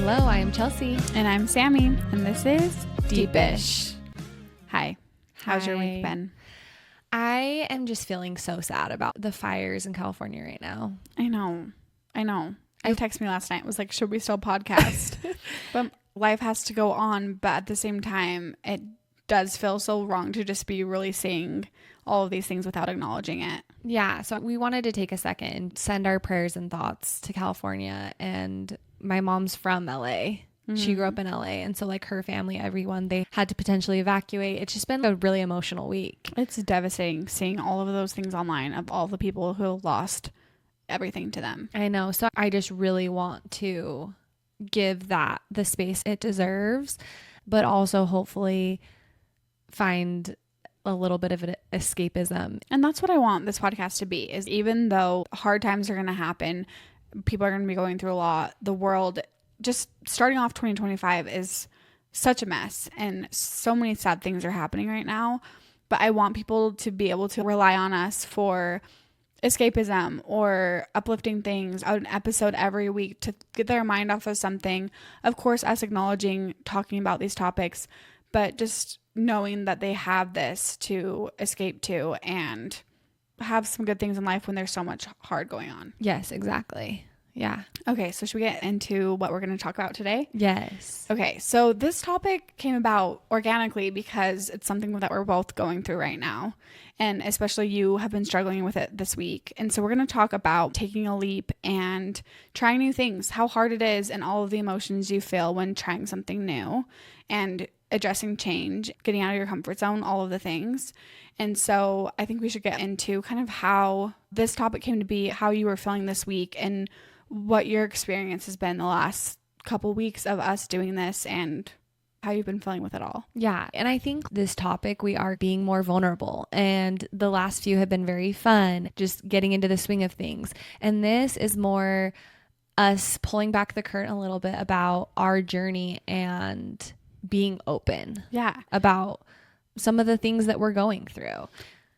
Hello, I am Chelsey. And I'm Sammy, and this is Deepish. Hi. How's your week been? I am just feeling so sad about the fires in California right now. I know. You texted me last night. It was like, should we still podcast? But life has to go on. But at the same time, it does feel so wrong to just be releasing all of these things without acknowledging it. Yeah. So we wanted to take a second and send our prayers and thoughts to California. And my mom's from LA. She grew up in LA. And so like her family, everyone, they had to potentially evacuate. It's just been a really emotional week. It's devastating seeing all of those things online of all the people who lost everything to them. I know. So I just really want to give that the space it deserves, but also hopefully find a little bit of an escapism. And that's what I want this podcast to be, is even though hard times are going to happen, people are going to be going through a lot, the world, just starting off 2025 is such a mess and so many sad things are happening right now. But I want people to be able to rely on us for escapism or uplifting things, an episode every week to get their mind off of something. Of course, us acknowledging, talking about these topics, but just knowing that they have this to escape to and have some good things in life when there's so much hard going on. Yes, exactly. Yeah. Okay, so should we get into what we're going to talk about today? Yes. Okay, so this topic came about organically because it's something that we're both going through right now. And especially you have been struggling with it this week. And so we're going to talk about taking a leap and trying new things, how hard it is, and all of the emotions you feel when trying something new and addressing change, getting out of your comfort zone, all of the things. And so I think we should get into kind of how this topic came to be, how you were feeling this week, and what your experience has been the last couple weeks of us doing this and how you've been feeling with it all. Yeah. And I think this topic, we are being more vulnerable, and the last few have been very fun, just getting into the swing of things. And this is more us pulling back the curtain a little bit about our journey and being open. Yeah. About some of the things that we're going through.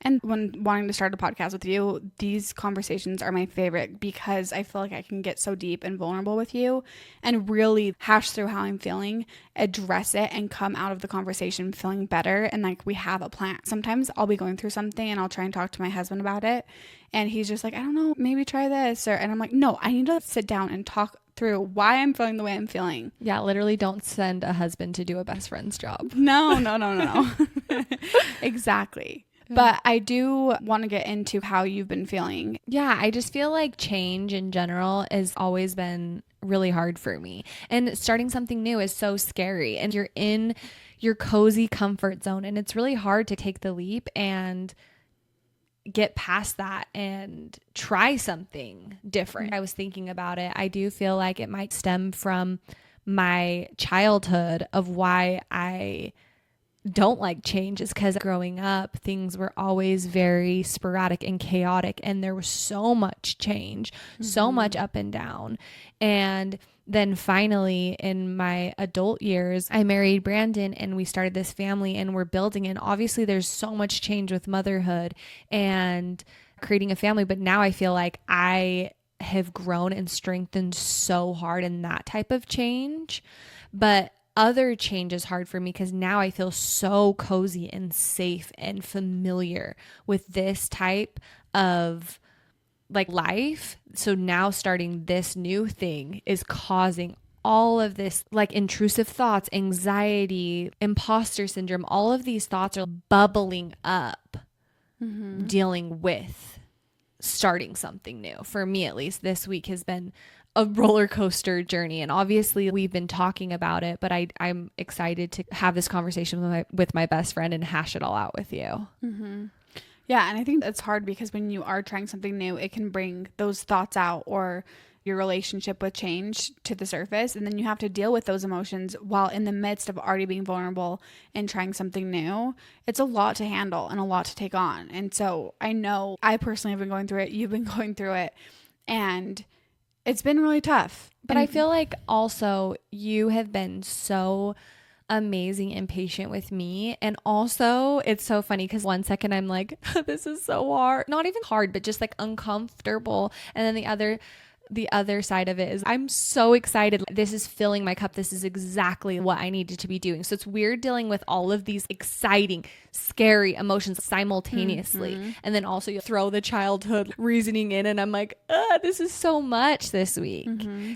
And when wanting to start a podcast with you, these conversations are my favorite because I feel like I can get so deep and vulnerable with you and really hash through how I'm feeling, address it, and come out of the conversation feeling better. And like we have a plan. Sometimes I'll be going through something and I'll try and talk to my husband about it. And he's just like, I don't know, maybe try this. And I'm like, no, I need to sit down and talk through why I'm feeling the way I'm feeling. Yeah, literally don't send a husband to do a best friend's job. No. Exactly. But I do want to get into how you've been feeling. Yeah, I just feel like change in general has always been really hard for me. And starting something new is so scary. And you're in your cozy comfort zone. And it's really hard to take the leap and get past that and try something different. I was thinking about it. I do feel like it might stem from my childhood of why I don't like change, is because growing up things were always very sporadic and chaotic, and there was so much change, so much up and down. And then finally in my adult years, I married Brandon and we started this family and we're building, and obviously there's so much change with motherhood and creating a family, but now I feel like I have grown and strengthened so hard in that type of change. But other change is hard for me because now I feel so cozy and safe and familiar with this type of like life. So now starting this new thing is causing all of this like intrusive thoughts, anxiety, imposter syndrome. All of these thoughts are bubbling up, dealing with starting something new. For me, at least, this week has been a roller coaster journey. And obviously we've been talking about it, but I'm excited to have this conversation with my best friend and hash it all out with you. Mm-hmm. Yeah. And I think that's hard because when you are trying something new, it can bring those thoughts out or your relationship with change to the surface. And then you have to deal with those emotions while in the midst of already being vulnerable and trying something new. It's a lot to handle and a lot to take on. And so I know I personally have been going through it. You've been going through it. And it's been really tough. But I feel like also you have been so amazing and patient with me. And also it's so funny because one second I'm like, this is so hard. Not even hard, but just like uncomfortable. And then the other the other side of it is I'm so excited. This is filling my cup. This is exactly what I needed to be doing. So it's weird dealing with all of these exciting, scary emotions simultaneously. And then also you throw the childhood reasoning in and I'm like, this is so much this week.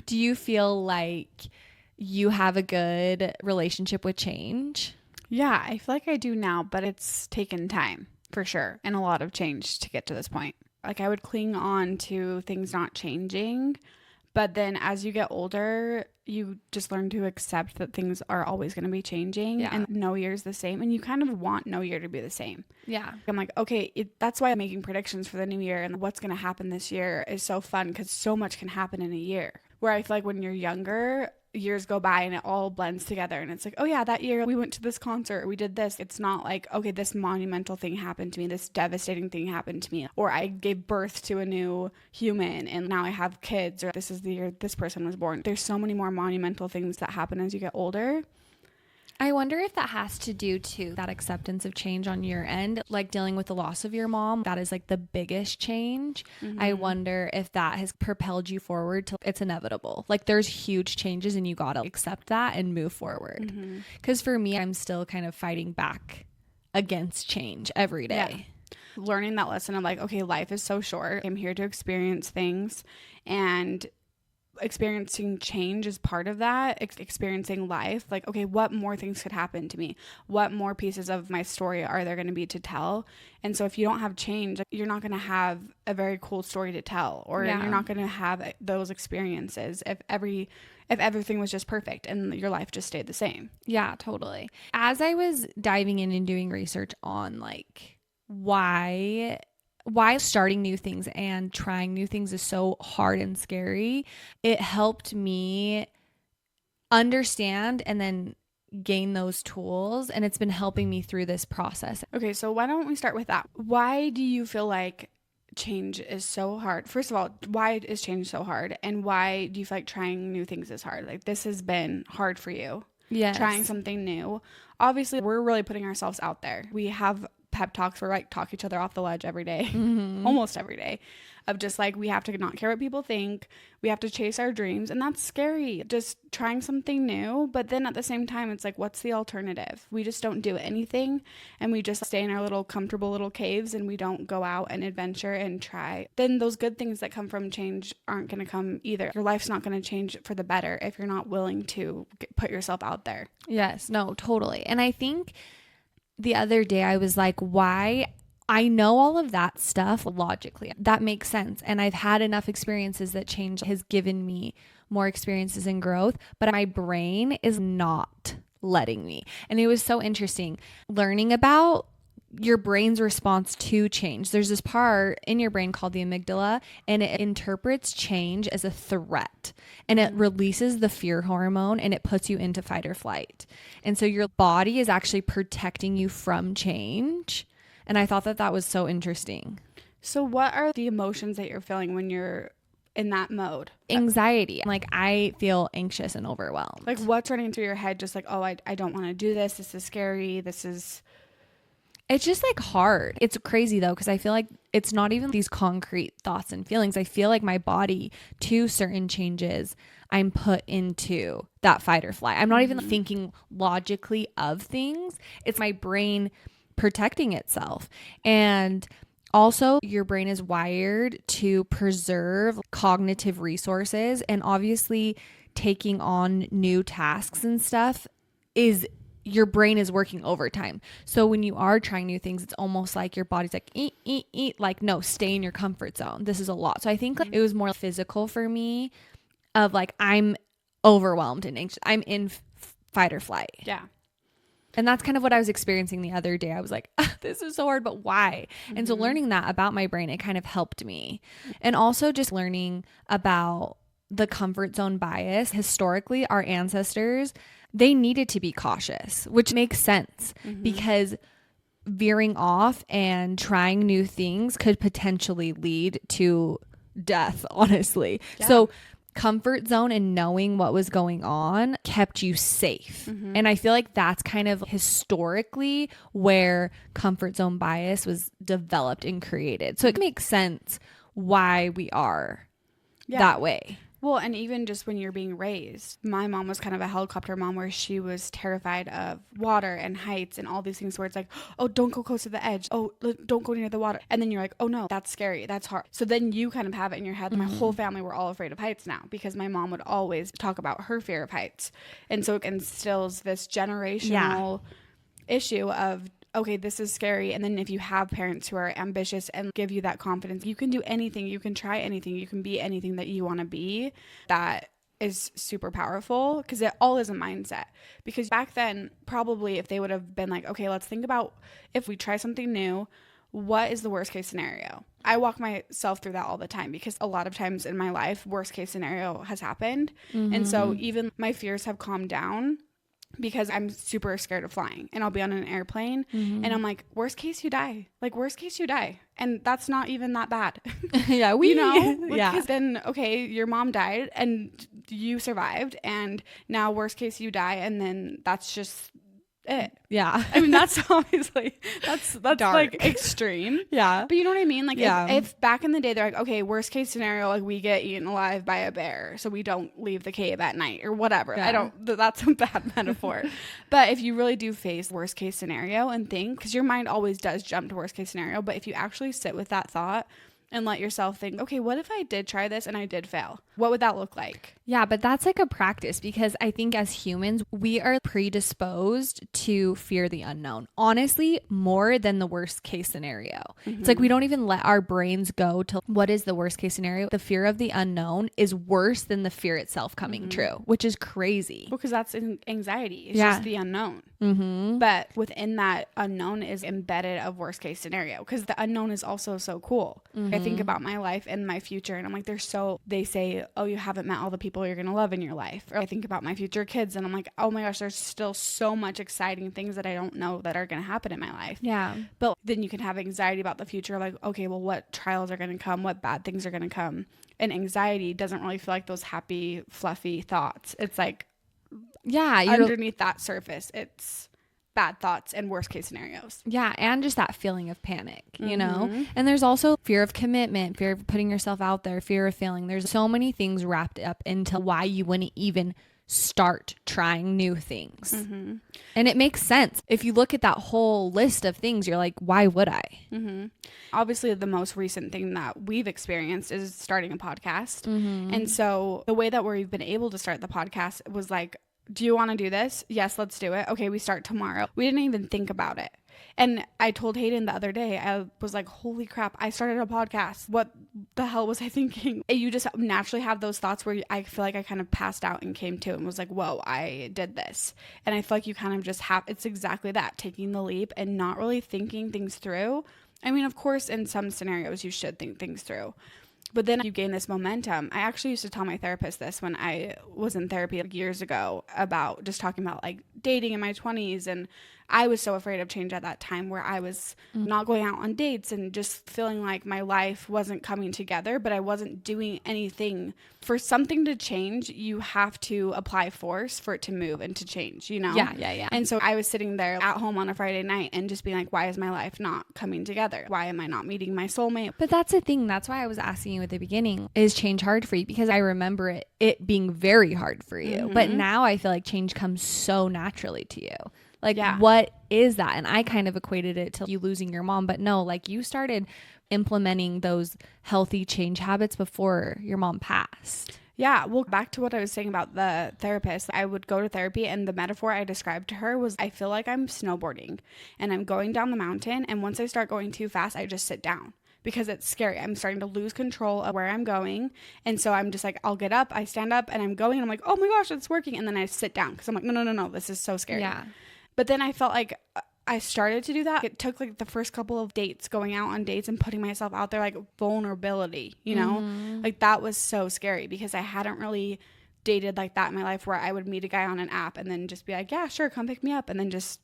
Do you feel like you have a good relationship with change? Yeah, I feel like I do now, but it's taken time for sure and a lot of change to get to this point. Like I would cling on to things not changing, but then as you get older, you just learn to accept that things are always going to be changing and no year's the same. And you kind of want no year to be the same. Yeah. I'm like, okay, that's why I'm making predictions for the new year and what's going to happen this year is so fun because so much can happen in a year. Where I feel like when you're younger, years go by and it all blends together and it's like, oh yeah, that year we went to this concert, we did this. It's not like, okay, this monumental thing happened to me, this devastating thing happened to me, or I gave birth to a new human and now I have kids, or this is the year this person was born. There's so many more monumental things that happen as you get older. I wonder if that has to do to that acceptance of change on your end, like dealing with the loss of your mom. That is like the biggest change. I wonder if that has propelled you forward to it's inevitable. Like there's huge changes and you got to accept that and move forward. Because for me, I'm still kind of fighting back against change every day. Yeah. Learning that lesson of like, okay, life is so short. I'm here to experience things and experiencing change is part of that. Experiencing life, like, okay, what more things could happen to me? What more pieces of my story are there going to be to tell? And so if you don't have change, you're not going to have a very cool story to tell, or you're not going to have those experiences if everything was just perfect and your life just stayed the same. Yeah, totally. As I was diving in and doing research on like why starting new things and trying new things is so hard and scary, it helped me understand and then gain those tools. And it's been helping me through this process. Okay, so why don't we start with that? Why do you feel like change is so hard? First of all, why is change so hard? And why do you feel like trying new things is hard? Like this has been hard for you. Yes. Trying something new. Obviously, we're really putting ourselves out there. We have pep talks where like talk each other off the ledge every day, almost every day, of just like we have to not care what people think, we have to chase our dreams, and that's scary, just trying something new. But then at the same time it's like, what's the alternative? We just don't do anything and we just stay in our little comfortable little caves and we don't go out and adventure and try. Then those good things that come from change aren't going to come either. Your life's not going to change for the better if you're not willing to put yourself out there. Yes, no, totally. And I think the other day I was like, why? I know all of that stuff logically. That makes sense. And I've had enough experiences that change has given me more experiences and growth, but my brain is not letting me. And it was so interesting learning about your brain's response to change. There's this part in your brain called the amygdala, and it interprets change as a threat, and it releases the fear hormone and it puts you into fight or flight. And so your body is actually protecting you from change. And I thought that that was so interesting. So what are the emotions that you're feeling when you're in that mode? Anxiety. Like I feel anxious and overwhelmed. Like what's running through your head? Just like, oh, I don't want to do this. This is scary. It's just like hard. It's crazy though, because I feel like it's not even these concrete thoughts and feelings. I feel like my body, to certain changes, I'm put into that fight or flight. I'm not even thinking logically of things. It's my brain protecting itself. And also, your brain is wired to preserve cognitive resources. And obviously, taking on new tasks and stuff is your brain is working overtime. So when you are trying new things, it's almost like your body's like, eat. Like, no, stay in your comfort zone. This is a lot. So I think like, it was more physical for me of like, I'm overwhelmed and anxious. I'm in fight or flight. Yeah. And that's kind of what I was experiencing the other day. I was like, this is so hard, but why? And so learning that about my brain, it kind of helped me. And also just learning about the comfort zone bias. Historically, our ancestors, they needed to be cautious, which makes sense because veering off and trying new things could potentially lead to death, honestly. Yeah. So comfort zone and knowing what was going on kept you safe. And I feel like that's kind of historically where comfort zone bias was developed and created. So it makes sense why we are that way. Well, and even just when you're being raised, my mom was kind of a helicopter mom where she was terrified of water and heights and all these things where it's like, oh, don't go close to the edge. Oh, don't go near the water. And then you're like, oh no, that's scary. That's hard. So then you kind of have it in your head. My whole family were all afraid of heights now because my mom would always talk about her fear of heights. And so it instills this generational issue of, okay, this is scary. And then if you have parents who are ambitious and give you that confidence, you can do anything, you can try anything, you can be anything that you want to be, that is super powerful because it all is a mindset. Because back then, probably if they would have been like, okay, let's think about if we try something new, what is the worst case scenario? I walk myself through that all the time because a lot of times in my life, worst case scenario has happened. And so even my fears have calmed down because I'm super scared of flying, and I'll be on an airplane and I'm like, worst case you die, like worst case you die, and that's not even that bad. Yeah, you know, because then okay, your mom died and you survived, and now worst case you die, and then that's just it. Yeah. I mean, that's obviously that's dark, like extreme. Yeah. But you know what I mean? Like if back in the day they're like, okay, worst case scenario, like we get eaten alive by a bear, so we don't leave the cave at night or whatever. Yeah. That's a bad metaphor. But if you really do face worst case scenario and think, because your mind always does jump to worst case scenario, but if you actually sit with that thought and let yourself think, okay, what if I did try this and I did fail? What would that look like? Yeah, but that's like a practice because I think as humans, we are predisposed to fear the unknown. Honestly, more than the worst case scenario. It's like we don't even let our brains go to what is the worst case scenario. The fear of the unknown is worse than the fear itself coming true, which is crazy. Because that's anxiety. It's just the unknown. But within that unknown is embedded of worst case scenario, because the unknown is also so cool. I think about my life and my future and I'm like, they say, oh, you haven't met all the people you're going to love in your life. Or I think about my future kids and I'm like, oh my gosh, there's still so much exciting things that I don't know that are going to happen in my life. Yeah. But then you can have anxiety about the future. Like, okay, well, what trials are going to come? What bad things are going to come? And anxiety doesn't really feel like those happy, fluffy thoughts. It's like, yeah, underneath that surface, it's bad thoughts and worst case scenarios. Yeah, and just that feeling of panic, you know? And there's also fear of commitment, fear of putting yourself out there, fear of failing. There's so many things wrapped up into why you wouldn't even start trying new things. And it makes sense. If you look at that whole list of things, you're like, why would I? Obviously, the most recent thing that we've experienced is starting a podcast. And so the way that we've been able to start the podcast was like, do you want to do this? Yes, let's do it. Okay, we start tomorrow. We didn't even think about it. And I told Hayden the other day, I was like, holy crap, I started a podcast. What the hell was I thinking? You just naturally have those thoughts where I feel like I kind of passed out and came to and was like, whoa, I did this. And I feel like you kind of just have, it's exactly that, taking the leap and not really thinking things through. I mean, of course, in some scenarios, you should think things through. But then you gain this momentum. I actually used to tell my therapist this when I was in therapy like years ago, about just talking about like dating in my 20s. And I was so afraid of change at that time, where I was not going out on dates and just feeling like my life wasn't coming together, but I wasn't doing anything. For something to change, you have to apply force for it to move and to change, you know? Yeah. And so I was sitting there at home on a Friday night and just being like, why is my life not coming together? Why am I not meeting my soulmate? But that's the thing. That's why I was asking you at the beginning, is change hard for you? Because I remember it being very hard for you. But now I feel like change comes so naturally to you. Like, what is that? And I kind of equated it to you losing your mom. But no, like you started implementing those healthy change habits before your mom passed. Yeah. Well, back to what I was saying about the therapist, I would go to therapy and the metaphor I described to her was, I feel like I'm snowboarding and I'm going down the mountain. And once I start going too fast, I just sit down because it's scary. I'm starting to lose control of where I'm going. And so I'm just like, I'll get up, I stand up and I'm going. And I'm like, oh my gosh, it's working. And then I sit down because I'm like, no, this is so scary. Yeah. But then I felt like I started to do that. It took like the first couple of dates, going out on dates and putting myself out there, like vulnerability, you know, like that was so scary because I hadn't really dated like that in my life, where I would meet a guy on an app and then just be like, yeah, sure, come pick me up. And then just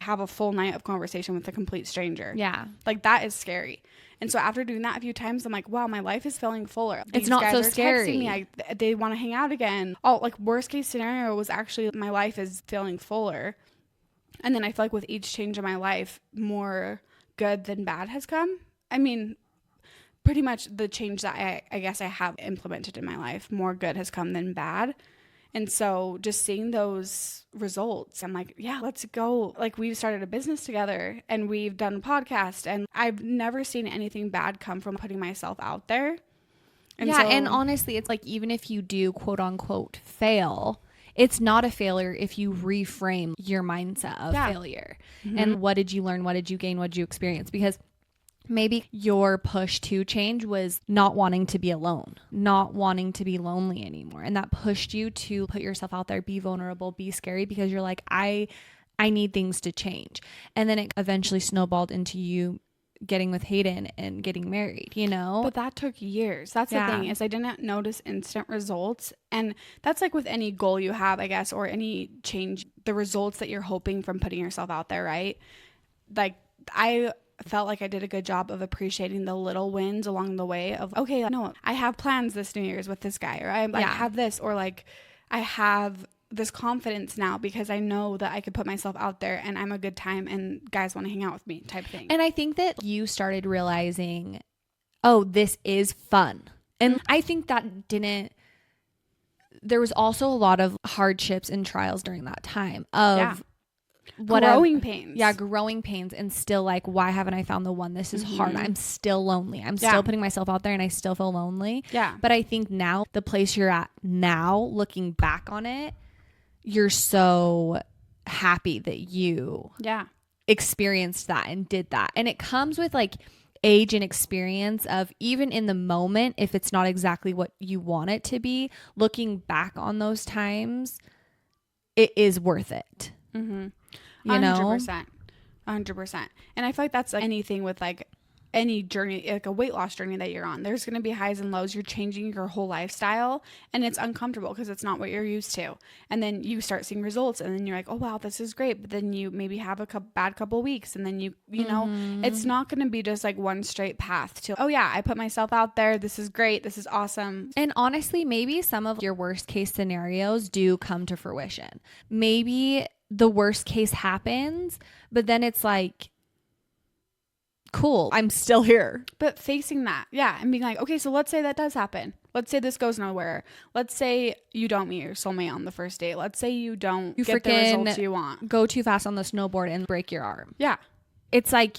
have a full night of conversation with a complete stranger. Yeah. Like that is scary. And so after doing that a few times, I'm like, wow, my life is feeling fuller. It's not so scary. Me. They want to hang out again. Oh, like worst case scenario was actually my life is feeling fuller. And then I feel like with each change in my life, more good than bad has come. I mean, pretty much the change that I guess I have implemented in my life. More good has come than bad. And so just seeing those results, I'm like, yeah, let's go. Like, we've started a business together and we've done a podcast, and I've never seen anything bad come from putting myself out there. And yeah. And honestly, it's like, even if you do quote unquote fail, it's not a failure if you reframe your mindset of failure. And what did you learn? What did you gain? What did you experience? Because maybe your push to change was not wanting to be alone, not wanting to be lonely anymore. And that pushed you to put yourself out there, be vulnerable, be scary, because you're like, I need things to change. And then it eventually snowballed into you getting with Hayden and getting married, you know? But that took years. That's the thing, is I didn't notice instant results. And that's like with any goal you have, I guess, or any change, the results that you're hoping from putting yourself out there, right? Like, I felt like I did a good job of appreciating the little wins along the way of, okay, no, I have plans this New Year's with this guy, or I have this, or like I have this confidence now because I know that I could put myself out there and I'm a good time and guys want to hang out with me type thing. And I think that you started realizing, oh, this is fun. And I think that there was also a lot of hardships and trials during that time of growing pains. Yeah, growing pains, and still like, why haven't I found the one? This is hard. I'm still lonely. I'm still putting myself out there and I still feel lonely. Yeah. But I think now, the place you're at now, looking back on it, you're so happy that you experienced that and did that. And it comes with like age and experience of, even in the moment, if it's not exactly what you want it to be, looking back on those times, it is worth it. You know? 100%. And I feel like that's like anything with like any journey, like a weight loss journey that you're on. There's going to be highs and lows. You're changing your whole lifestyle and it's uncomfortable because it's not what you're used to. And then you start seeing results and then you're like, oh, wow, this is great. But then you maybe have a bad couple weeks and then you know, it's not going to be just like one straight path to, oh yeah, I put myself out there. This is great. This is awesome. And honestly, maybe some of your worst case scenarios do come to fruition. Maybe the worst case happens, but then it's like, cool, I'm still here. But facing that, and being like, okay, so let's say that does happen. Let's say this goes nowhere. Let's say you don't meet your soulmate on the first date. Let's say you don't get the results you want. Go too fast on the snowboard and break your arm. Yeah. It's like,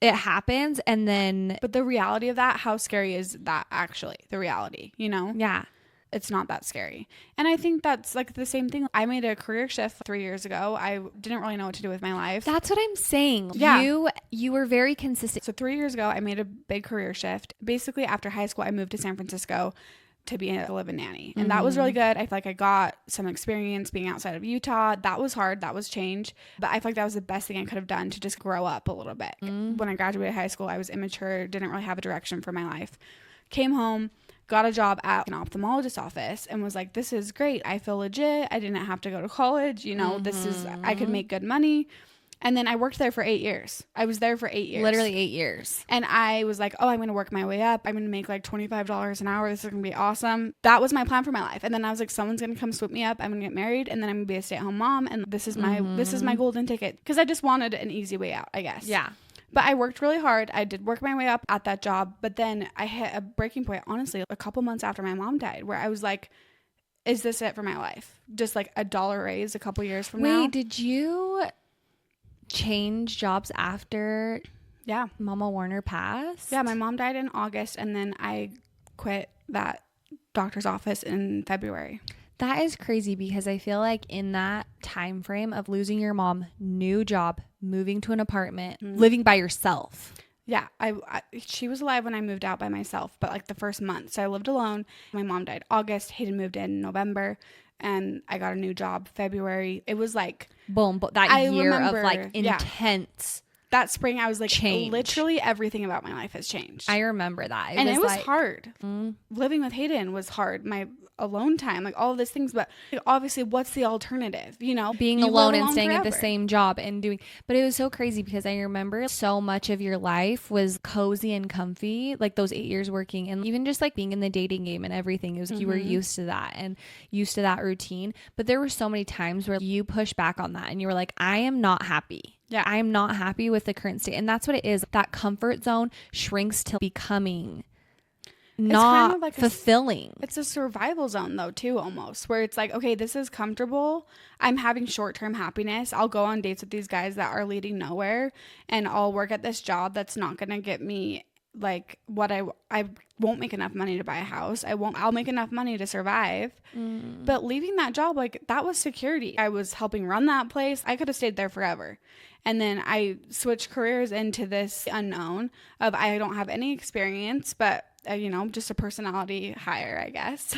it happens, and then... But the reality of that, how scary is that actually? The reality, you know? Yeah. It's not that scary. And I think that's like the same thing. I made a career shift 3 years ago. I didn't really know what to do with my life. That's what I'm saying. Yeah. You were very consistent. So 3 years ago, I made a big career shift. Basically, after high school, I moved to San Francisco to be a live-in nanny. And that was really good. I feel like I got some experience being outside of Utah. That was hard. That was change. But I feel like that was the best thing I could have done to just grow up a little bit. When I graduated high school, I was immature, didn't really have a direction for my life. Came home, got a job at an ophthalmologist's office and was like, this is great. I feel legit. I didn't have to go to college. You know, I could make good money. And then I worked there for 8 years. I was there for 8 years. Literally 8 years. And I was like, oh, I'm going to work my way up. I'm going to make like $25 an hour. This is going to be awesome. That was my plan for my life. And then I was like, someone's going to come swoop me up. I'm going to get married. And then I'm going to be a stay-at-home mom. And this is my golden ticket. Because I just wanted an easy way out, I guess. Yeah. But I worked really hard. I did work my way up at that job. But then I hit a breaking point, honestly, a couple months after my mom died, where I was like, is this it for my life? Just like $1 raise a couple years from now. Wait, did you change jobs after Mama Warner passed? Yeah, my mom died in August and then I quit that doctor's office in February. That is crazy because I feel like in that time frame of losing your mom, new job, moving to an apartment, living by yourself. Yeah, she was alive when I moved out by myself, but like the first month. So I lived alone. My mom died August. Hayden moved in November. And I got a new job February. It was like... Boom. But that year of like intense... That spring, I was like, change. Literally everything about my life has changed. I remember that. It was hard. Living with Hayden was hard. alone time, like all of these things. But like, obviously, what's the alternative? You know, being you alone live and staying at the forever. same job and doing, but it was so crazy because I remember so much of your life was cozy and comfy, like those 8 years working, and even just like being in the dating game and everything. It was you were used to that and used to that routine. But there were so many times where you pushed back on that and you were like, I am not happy. Yeah. I am not happy with the current state. And that's what it is. That comfort zone shrinks to becoming not kind of like fulfilling. It's a survival zone though too, almost, where it's like, okay, this is comfortable. I'm having short-term happiness. I'll go on dates with these guys that are leading nowhere, and I'll work at this job that's not going to get me like what I won't make enough money to buy a house. I'll make enough money to survive. But leaving that job, like that was security. I was helping run that place. I could have stayed there forever. And then I switched careers into this unknown of I don't have any experience, but just a personality hire, I guess.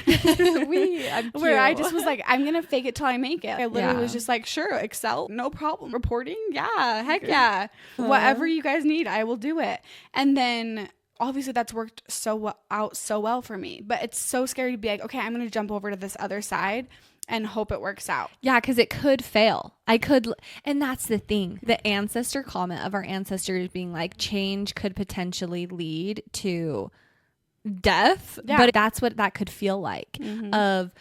Where I just was like, I'm going to fake it till I make it. I literally was just like, sure, Excel, no problem. Reporting, yeah, heck yeah. Whatever you guys need, I will do it. And then obviously that's worked out so well for me. But it's so scary to be like, okay, I'm going to jump over to this other side and hope it works out. Yeah, because it could fail. And that's the thing. The ancestor comment of our ancestors being like, change could potentially lead to death. Yeah. But that's what that could feel like. Of,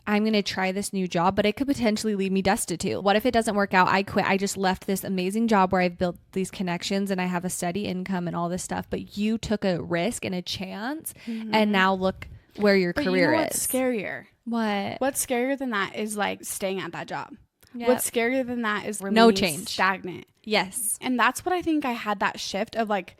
I'm going to try this new job, but it could potentially leave me destitute. What if it doesn't work out? I quit. I just left this amazing job where I've built these connections and I have a steady income and all this stuff. But you took a risk and a chance. And now look where your career is. What's scarier? What's scarier than that is like staying at that job. Yep. What's scarier than that is no change, stagnant. Yes. And that's what I think I had that shift of like,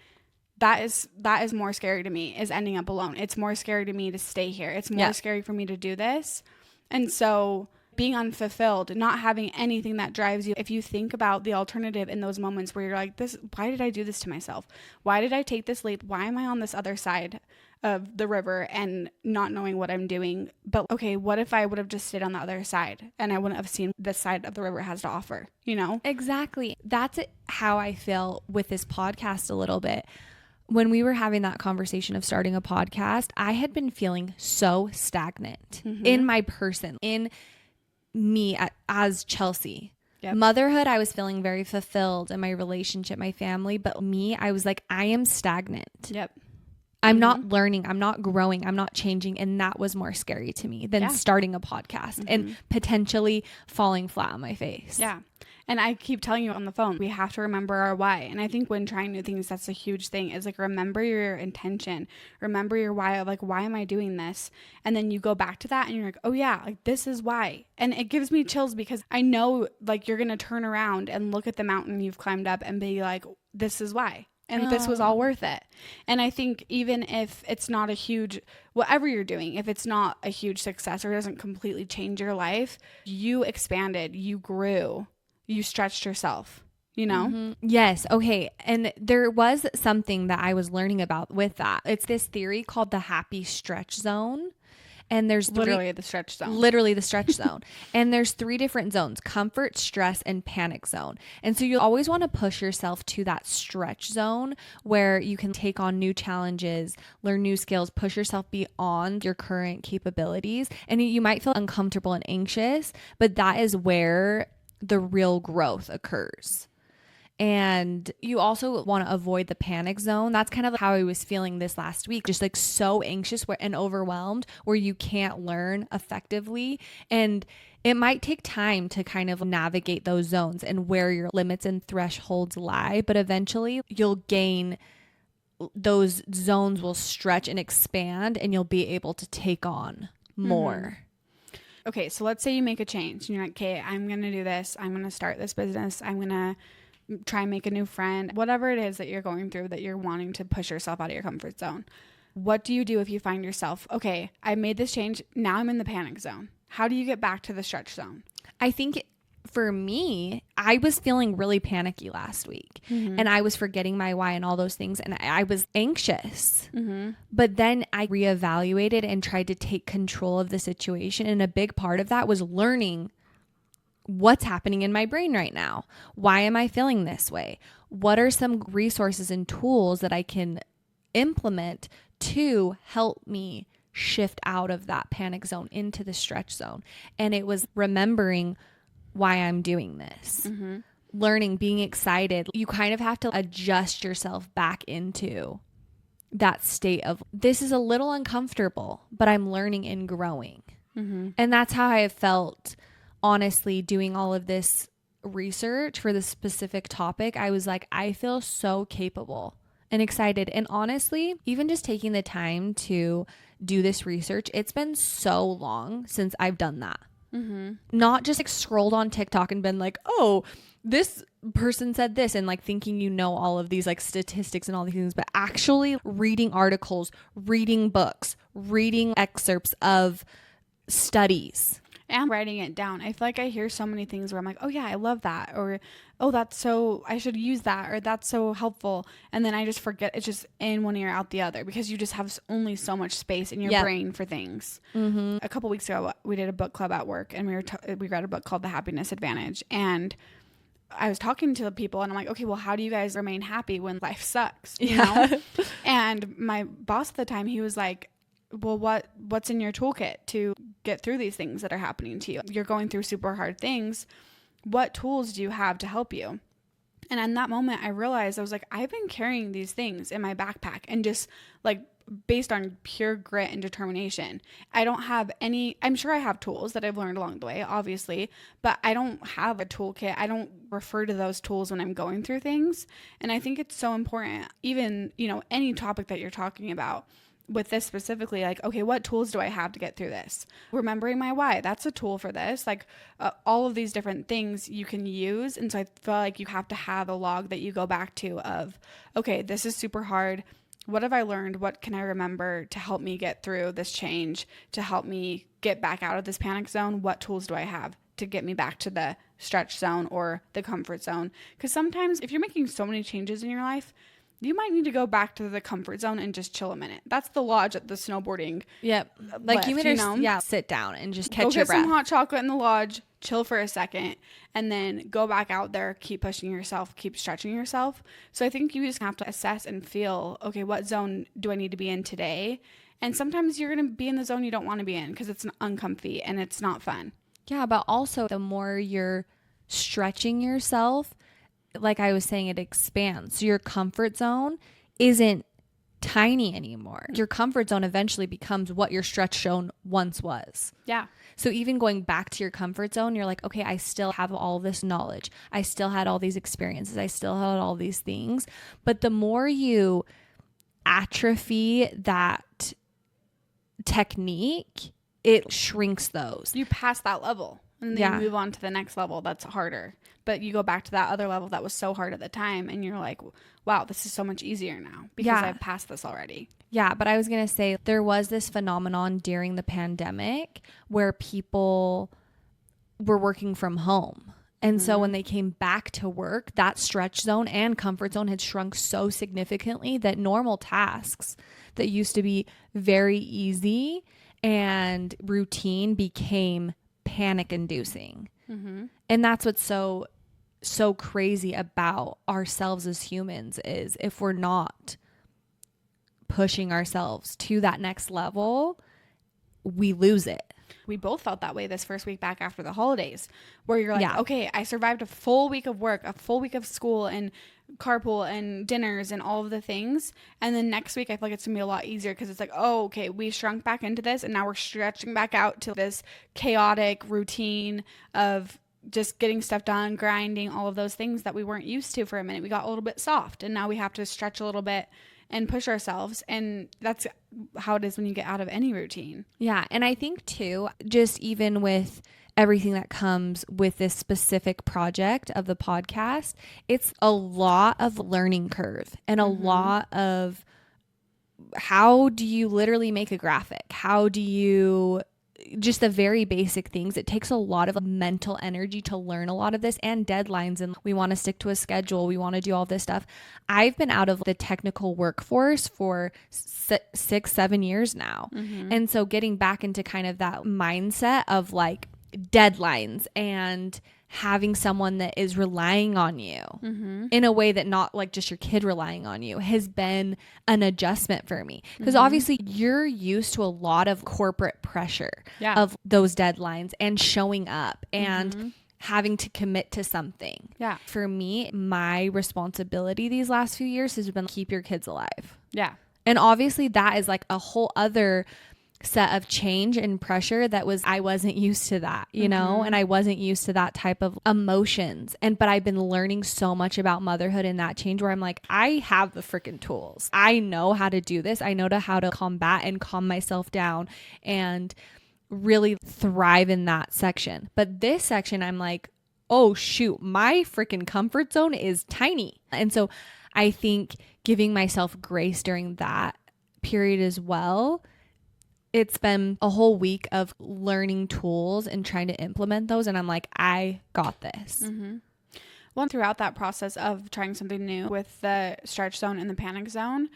that is more scary to me, is ending up alone. It's more scary to me to stay here. It's more scary for me to do this. And so being unfulfilled, not having anything that drives you. If you think about the alternative in those moments where you're like, why did I do this to myself? Why did I take this leap? Why am I on this other side of the river and not knowing what I'm doing? But okay, what if I would have just stayed on the other side and I wouldn't have seen this side of the river has to offer, Exactly. That's how I feel with this podcast a little bit. When we were having that conversation of starting a podcast, I had been feeling so stagnant in my person, in me as Chelsey. Yep. Motherhood, I was feeling very fulfilled in my relationship, my family, but me, I was like, I am stagnant. Yep. I'm not learning. I'm not growing. I'm not changing. And that was more scary to me than starting a podcast and potentially falling flat on my face. Yeah. And I keep telling you on the phone, we have to remember our why. And I think when trying new things, that's a huge thing, is like, remember your intention, remember your why of like, why am I doing this? And then you go back to that and you're like, oh yeah, like this is why. And it gives me chills because I know like you're going to turn around and look at the mountain you've climbed up and be like, this is why. And this was all worth it. And I think even if it's not a huge, whatever you're doing, if it's not a huge success or it doesn't completely change your life, you expanded, you grew. You stretched yourself, Yes. Okay. And there was something that I was learning about with that. It's this theory called the happy stretch zone. And there's literally the stretch zone. And there's 3 different zones: comfort, stress, and panic zone. And so you'll always want to push yourself to that stretch zone where you can take on new challenges, learn new skills, push yourself beyond your current capabilities. And you might feel uncomfortable and anxious, but that is where the real growth occurs. And you also want to avoid the panic zone. That's kind of how I was feeling this last week, just like so anxious and overwhelmed where you can't learn effectively. And it might take time to kind of navigate those zones and where your limits and thresholds lie, but eventually you'll gain, those zones will stretch and expand and you'll be able to take on more. Okay, so let's say you make a change and you're like, okay, I'm going to do this. I'm going to start this business. I'm going to try and make a new friend. Whatever it is that you're going through, that you're wanting to push yourself out of your comfort zone. What do you do if you find yourself, okay, I made this change. Now I'm in the panic zone. How do you get back to the stretch zone? I think for me, I was feeling really panicky last week and I was forgetting my why and all those things. And I was anxious, but then I reevaluated and tried to take control of the situation. And a big part of that was learning what's happening in my brain right now. Why am I feeling this way? What are some resources and tools that I can implement to help me shift out of that panic zone into the stretch zone. And it was remembering why I'm doing this, learning, being excited. You kind of have to adjust yourself back into that state of, this is a little uncomfortable, but I'm learning and growing. And that's how I have felt, honestly, doing all of this research for this specific topic. I was like, I feel so capable and excited. And honestly, even just taking the time to do this research, it's been so long since I've done that. Not just like scrolled on TikTok and been like, oh, this person said this, and like thinking you know all of these like statistics and all these things, but actually reading articles, reading books, reading excerpts of studies. And writing it down. I feel like I hear so many things where I'm like, oh yeah, I love that. Or, oh, that's so, I should use that. Or that's so helpful. And then I just forget. It's just in one ear, out the other, because you just have only so much space in your brain for things. A couple weeks ago, we did a book club at work, and we read a book called The Happiness Advantage. And I was talking to the people, and I'm like, okay, well, how do you guys remain happy when life sucks? You know? And my boss at the time, he was like, well, what's in your toolkit to get through these things that are happening to you? You're going through super hard things. What tools do you have to help you? And in that moment, I realized, I was like, I've been carrying these things in my backpack, and just like based on pure grit and determination. I don't have any, I'm sure I have tools that I've learned along the way, obviously, but I don't have a toolkit. I don't refer to those tools when I'm going through things. And I think it's so important, even, you know, any topic that you're talking about. With this specifically, like, okay, what tools do I have to get through this? Remembering my why, that's a tool for this. Like all of these different things you can use. And so I feel like you have to have a log that you go back to of, okay, this is super hard. What have I learned? What can I remember to help me get through this change, to help me get back out of this panic zone? What tools do I have to get me back to the stretch zone or the comfort zone? Because sometimes if you're making so many changes in your life, you might need to go back to the comfort zone and just chill a minute. That's the lodge at the snowboarding. Yep. Like you better sit down and just catch your breath. Go get some hot chocolate in the lodge, chill for a second, and then go back out there, keep pushing yourself, keep stretching yourself. So I think you just have to assess and feel, okay, what zone do I need to be in today? And sometimes you're going to be in the zone you don't want to be in because it's uncomfy and it's not fun. Yeah, but also the more you're stretching yourself, like I was saying, it expands. So your comfort zone isn't tiny anymore. Your comfort zone eventually becomes what your stretch zone once was. Yeah. So even going back to your comfort zone, you're like, okay, I still have all this knowledge. I still had all these experiences. I still had all these things. But the more you atrophy that technique, it shrinks those. You pass that level. And then you move on to the next level that's harder. But you go back to that other level that was so hard at the time, and you're like, wow, this is so much easier now because I've passed this already. Yeah, but I was going to say there was this phenomenon during the pandemic where people were working from home. And so when they came back to work, that stretch zone and comfort zone had shrunk so significantly that normal tasks that used to be very easy and routine became panic inducing. And that's what's so crazy about ourselves as humans is if we're not pushing ourselves to that next level, we lose it. We both felt that way this first week back after the holidays, where you're like, okay, I survived a full week of work, a full week of school and carpool and dinners and all of the things. And then next week, I feel like it's gonna be a lot easier because it's like, oh, okay, we shrunk back into this and now we're stretching back out to this chaotic routine of just getting stuff done, grinding, all of those things that we weren't used to for a minute. We got a little bit soft and now we have to stretch a little bit and push ourselves. And that's how it is when you get out of any routine. Yeah. And I think too, just even with everything that comes with this specific project of the podcast, it's a lot of learning curve and a lot of how do you literally make a graphic? How do you just the very basic things. It takes a lot of mental energy to learn a lot of this and deadlines. And we want to stick to a schedule. We want to do all this stuff. I've been out of the technical workforce for 6-7 years now. And so getting back into kind of that mindset of like deadlines and having someone that is relying on you in a way that not like just your kid relying on you has been an adjustment for me. Because obviously you're used to a lot of corporate pressure of those deadlines and showing up and having to commit to something. Yeah. For me, my responsibility these last few years has been keep your kids alive. Yeah. And obviously that is like a whole other set of change and pressure I wasn't used to that, you know, and I wasn't used to that type of emotions. But I've been learning so much about motherhood in that change where I'm like, I have the freaking tools. I know how to do this. I know how to combat and calm myself down and really thrive in that section. But this section, I'm like, oh shoot, my freaking comfort zone is tiny. And so I think giving myself grace during that period as well. It's been a whole week of learning tools and trying to implement those. And I'm like, I got this. Well, throughout that process of trying something new with the stretch zone and the panic zone,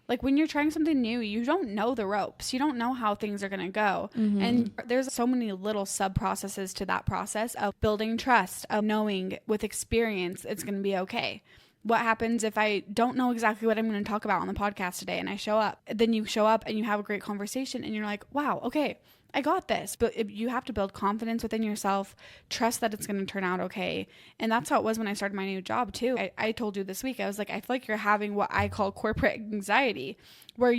like when you're trying something new, you don't know the ropes. You don't know how things are going to go. And there's so many little sub processes to that process of building trust, of knowing with experience, it's going to be okay. What happens if I don't know exactly what I'm going to talk about on the podcast today and I show up? Then you show up and you have a great conversation and you're like, wow, okay, I got this. But you have to build confidence within yourself, trust that it's going to turn out okay. And that's how it was when I started my new job too. I told you this week, I was like, I feel like you're having what I call corporate anxiety, where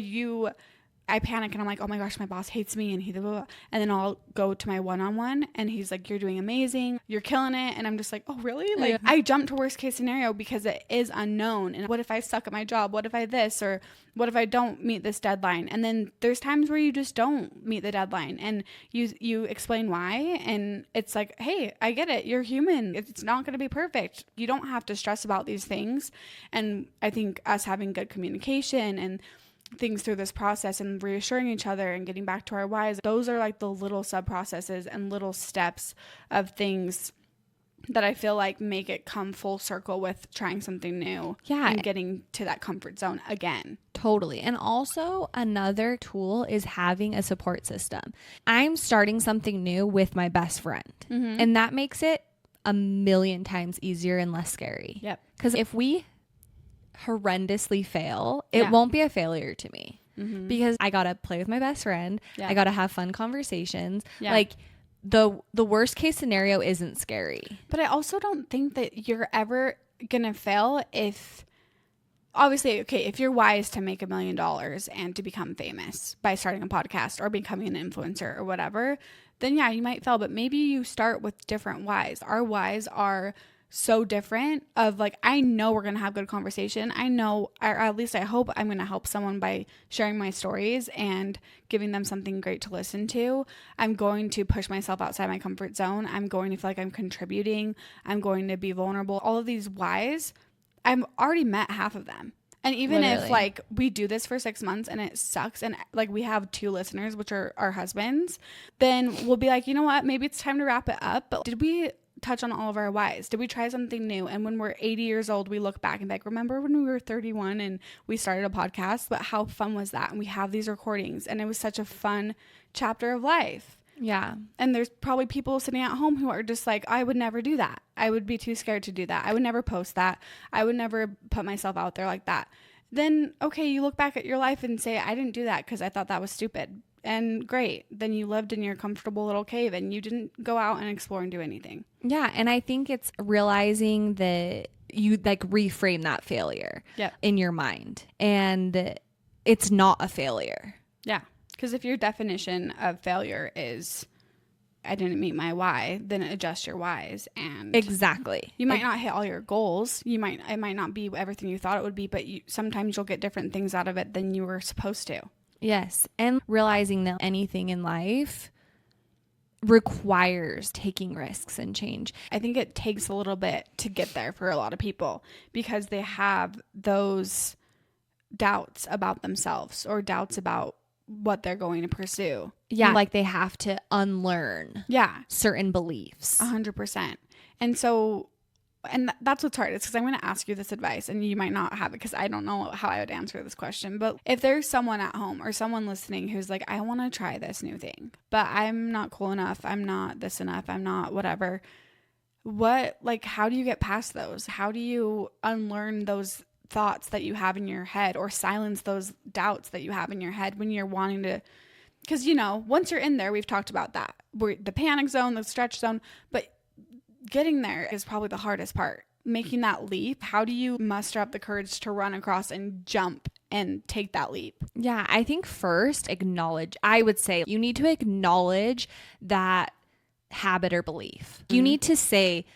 I panic and I'm like, oh my gosh, my boss hates me and and then I'll go to my one-on-one and he's like, you're doing amazing, you're killing it. And I'm just like, oh really? Like I jump to worst case scenario because it is unknown. And what if I suck at my job? What if I this, or what if I don't meet this deadline? And then there's times where you just don't meet the deadline and you explain why. And it's like, hey, I get it. You're human. It's not going to be perfect. You don't have to stress about these things. And I think us having good communication and things through this process and reassuring each other and getting back to our whys, those are like the little sub processes and little steps of things that I feel like make it come full circle with trying something new and getting to that comfort zone again. Totally. And also another tool is having a support system. I'm starting something new with my best friend and that makes it a million times easier and less scary. Yep. Because if we horrendously fail, it won't be a failure to me because I gotta play with my best friend. I gotta have fun conversations. Like the worst case scenario isn't scary. But I also don't think that you're ever gonna fail if obviously, okay, if your why is to make $1 million and to become famous by starting a podcast or becoming an influencer or whatever, then yeah, you might fail. But maybe you start with different whys. Our whys are so different of like, I know we're going to have good conversation. I know, or at least I hope I'm going to help someone by sharing my stories and giving them something great to listen to. I'm going to push myself outside my comfort zone. I'm going to feel like I'm contributing. I'm going to be vulnerable. All of these whys, I've already met half of them. And even if like we do this for 6 months and it sucks and like we have 2 listeners, which are our husbands, then we'll be like, you know what, maybe it's time to wrap it up. But did we touch on all of our whys? Did we try something new? And when we're 80 years old, we look back and be like, remember when we were 31 and we started a podcast? But how fun was that? And we have these recordings and it was such a fun chapter of life. Yeah. And there's probably people sitting at home who are just like, I would never do that. I would be too scared to do that. I would never post that. I would never put myself out there like that. Then, okay, you look back at your life and say, I didn't do that because I thought that was stupid. And great. Then you lived in your comfortable little cave and you didn't go out and explore and do anything. Yeah. And I think it's realizing that you like reframe that failure in your mind and it's not a failure. Yeah. Because if your definition of failure is I didn't meet my why, then adjust your whys. And exactly. You might not hit all your goals. It might not be everything you thought it would be, but sometimes you'll get different things out of it than you were supposed to. Yes. And realizing that anything in life requires taking risks and change. I think it takes a little bit to get there for a lot of people because they have those doubts about themselves or doubts about what they're going to pursue. Yeah. Like they have to unlearn certain beliefs. 100%. And so, and that's what's hard. It's because I'm going to ask you this advice and you might not have it because I don't know how I would answer this question. But if there's someone at home or someone listening who's like, I want to try this new thing, but I'm not cool enough. I'm not this enough. I'm not whatever. how do you get past those? How do you unlearn those thoughts that you have in your head, or silence those doubts that you have in your head when you're wanting to? Because, once you're in there, we've talked about that. We're the panic zone, the stretch zone, but getting there is probably the hardest part. Making that leap. How do you muster up the courage to run across and jump and take that leap? Yeah, I think first I would say you need to acknowledge that habit or belief. You need to say,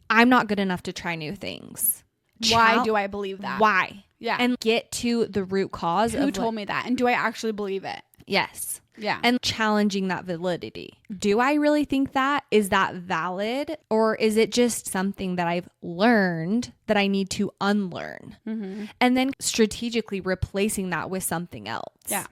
I'm not good enough to try new things. Why do I believe that? Why? Yeah. And get to the root cause. Who told me that? And do I actually believe it? Yes. Yeah. And challenging that validity. Do I really think that? Is that valid? Or is it just something that I've learned that I need to unlearn? Mm-hmm. And then strategically replacing that with something else. Yeah.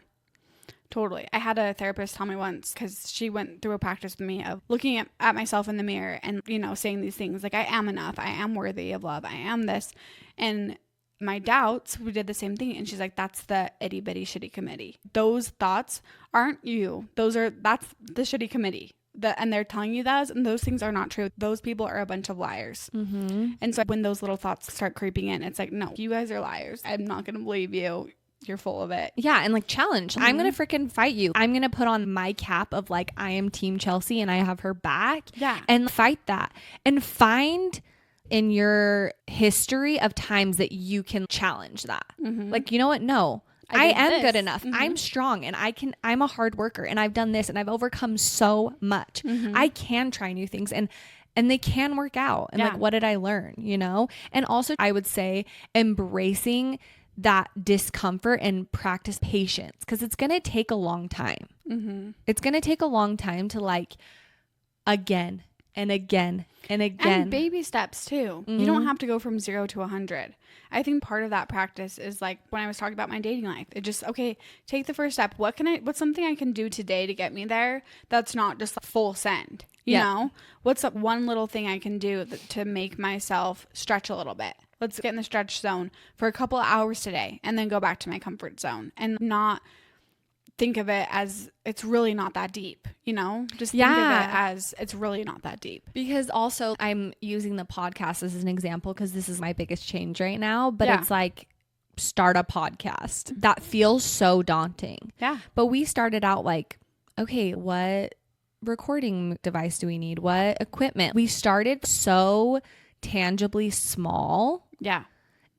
Totally. I had a therapist tell me once, because she went through a practice with me of looking at myself in the mirror and, saying these things like, I am enough. I am worthy of love. I am this. And my doubts, we did the same thing. And she's like, that's the itty bitty shitty committee. Those thoughts aren't you. That's the shitty committee. And they're telling you that, and those things are not true. Those people are a bunch of liars. Mm-hmm. And so when those little thoughts start creeping in, it's like, no, you guys are liars. I'm not going to believe you. You're full of it. Yeah. And challenge. Mm-hmm. I'm going to freaking fight you. I'm going to put on my cap of I am Team Chelsey and I have her back. Yeah. And fight that. And find in your history of times that you can challenge that. Mm-hmm. You know what? No, I am good enough. Mm-hmm. I'm strong and I'm a hard worker and I've done this and I've overcome so much. Mm-hmm. I can try new things and they can work out. And what did I learn? And also I would say embracing that discomfort and practice patience, because it's going to take a long time. Mm-hmm. It's going to take a long time to again and again and again. And baby steps too. Mm-hmm. You don't have to go from 0 to 100. I think part of that practice is when I was talking about my dating life, it just, okay, take the first step. What's something I can do today to get me there? That's not just full send. You know, what's up one little thing I can do to make myself stretch a little bit? Let's get in the stretch zone for a couple of hours today and then go back to my comfort zone and not think of it as it's really not that deep, just think of it as it's really not that deep. Because also I'm using the podcast as an example because this is my biggest change right now, but it's start a podcast. That feels so daunting. Yeah. But we started out okay, what recording device do we need? What equipment? We started so tangibly small. Yeah.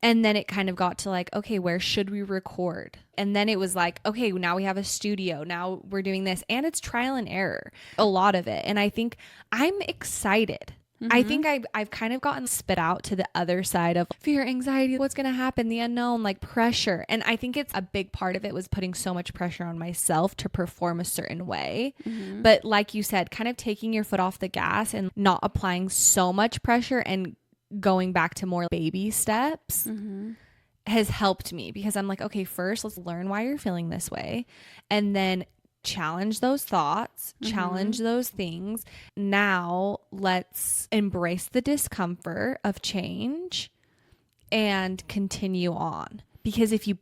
And then it kind of got to okay, where should we record? And then it was okay, now we have a studio. Now we're doing this. And it's trial and error, a lot of it. And I think I'm excited. Mm-hmm. I think I've kind of gotten spit out to the other side of fear, anxiety, what's going to happen, the unknown, pressure. And I think it's a big part of it was putting so much pressure on myself to perform a certain way. Mm-hmm. But like you said, kind of taking your foot off the gas and not applying so much pressure and going back to more baby steps has helped me, because I'm okay, first let's learn why you're feeling this way and then challenge those thoughts, challenge those things. Now let's embrace the discomfort of change and continue on, because if you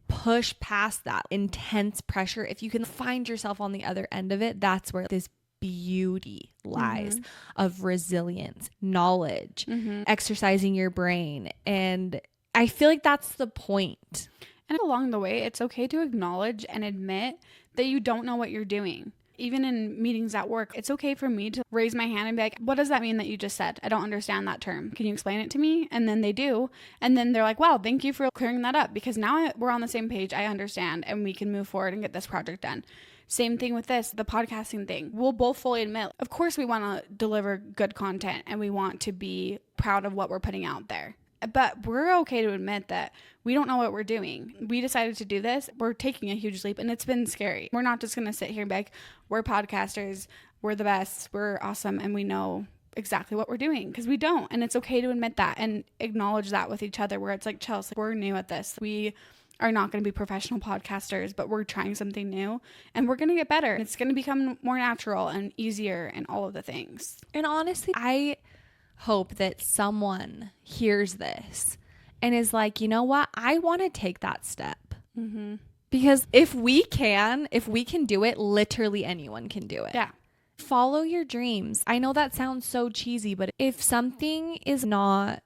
push past that intense pressure, if you can find yourself on the other end of it, that's where this beauty lies of resilience, knowledge, exercising your brain. And I feel that's the point. And along the way, it's okay to acknowledge and admit that you don't know what you're doing. Even in meetings at work, it's okay for me to raise my hand and be what does that mean that you just said? I don't understand that term. Can you explain it to me? And then they do. And then they're wow, thank you for clearing that up, because now we're on the same page. I understand and we can move forward and get this project done. Same thing with the podcasting thing. We'll both fully admit, of course, we want to deliver good content and we want to be proud of what we're putting out there. But we're okay to admit that we don't know what we're doing. We decided to do this. We're taking a huge leap and it's been scary. We're not just going to sit here and be we're podcasters, we're the best, we're awesome, and we know exactly what we're doing, because we don't. And it's okay to admit that and acknowledge that with each other, where it's Chelsey, we're new at this. We are not going to be professional podcasters, but we're trying something new and we're going to get better. It's going to become more natural and easier and all of the things. And honestly, I hope that someone hears this and is you know what? I want to take that step. Mm-hmm. Because if we can do it, literally anyone can do it. Yeah. Follow your dreams. I know that sounds so cheesy, but if something is not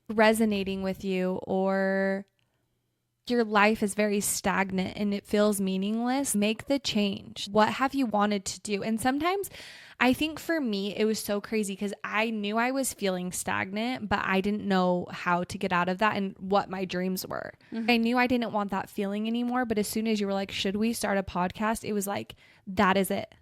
resonating with you, or your life is very stagnant and it feels meaningless, make the change. What have you wanted to do? And sometimes I think for me, it was so crazy because I knew I was feeling stagnant, but I didn't know how to get out of that and what my dreams were. I knew I didn't want that feeling anymore. But as soon as you were like, should we start a podcast? It was like, that is it.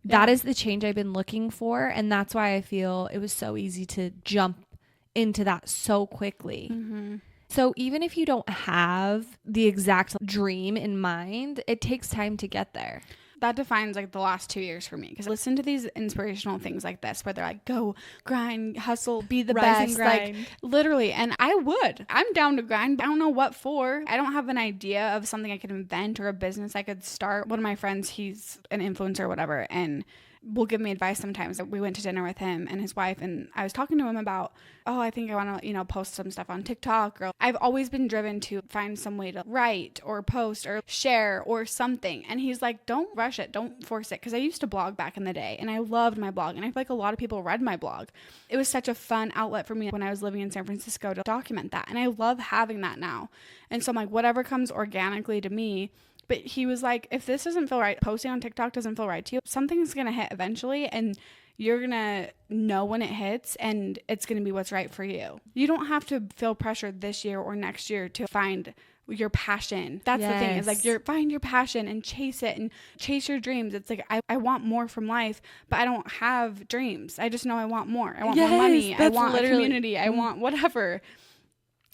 That is the change I've been looking for. And that's why I feel it was so easy to jump into that so quickly. So even if you don't have the exact dream in mind, it takes time to get there. That defines like the last 2 years for me, because listen to these inspirational things like this where they're like, go grind, hustle, be the best, like literally. And I'm down to grind. I don't know what for. I don't have an idea of something I could invent or a business I could start. One of my friends, he's an influencer or whatever, and will give me advice sometimes. We went to dinner with him and his wife, and I was talking to him about, I think I want to, post some stuff on TikTok. Or I've always been driven to find some way to write or post or share or something. And he's like, don't rush it. Don't force it. Because I used to blog back in the day and I loved my blog. And I feel like a lot of people read my blog. It was such a fun outlet for me when I was living in San Francisco to document that. And I love having that now. And so I'm like, whatever comes organically to me. But he was like, if this doesn't feel right, posting on TikTok doesn't feel right to you, something's going to hit eventually, and you're going to know when it hits, and it's going to be what's right for you. You don't have to feel pressured this year or next year to find your passion. That's the thing, is like, find your passion and chase it and chase your dreams. It's like, I want more from life, but I don't have dreams. I just know I want more. I want more money. I want a community. I want whatever.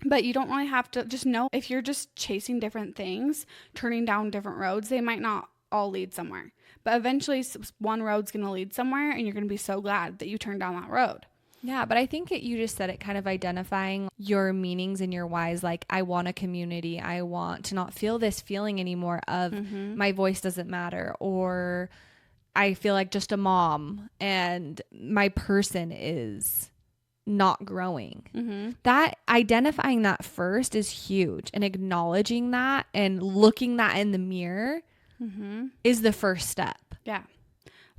But you don't really have to, just know if you're just chasing different things, turning down different roads, they might not all lead somewhere. But eventually one road's going to lead somewhere, and you're going to be so glad that you turned down that road. Yeah, but I think you just said it, kind of identifying your meanings and your whys. Like, I want a community. I want to not feel this feeling anymore of my voice doesn't matter, or I feel like just a mom and my person is not growing. That identifying that first is huge, and acknowledging that and looking that in the mirror is the first step. Yeah.